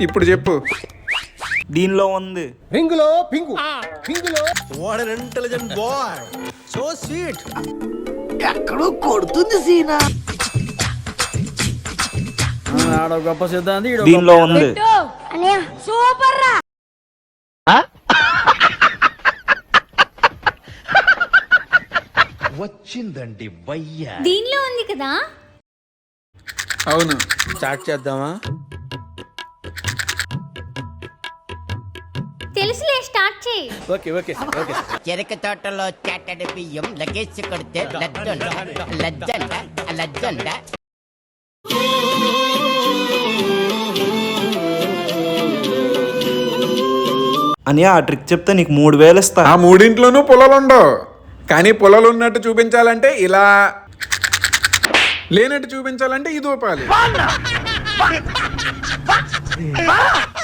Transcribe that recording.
ఇప్పుడు చెప్పు. దీనిలో ఉంది. రింగులో పింగు పింగులో what an intelligent boy, so sweet. ఎక్కడో కొడుతుంది సీనా. ఆడో గొప్ప సిద్ధాంతి దీనిలో ఉంది. సూపర్ రా. వచ్చిందండి వయ్యా. దీనిలో ఉంది కదా. అవును. స్టార్ట్ చేద్దామా? తెలుసులే, స్టార్ట్ చేయి. Okay okay okay. చెరక తోటలో చెట్టడి బియ్యం లగేసి కొడితే లజ్జంట లజ్జంట లజ్జంట. అని ఆ ట్రిక్ చెప్తే నీకు 3000 ఇస్తా. ఆ మూడింట్లోనూ పొలాలు ఉండవు, కానీ పొలాలు ఉన్నట్టు చూపించాలంటే ఇలా, లేనట్టు చూపించాలంటే ఇది ఊపాలి.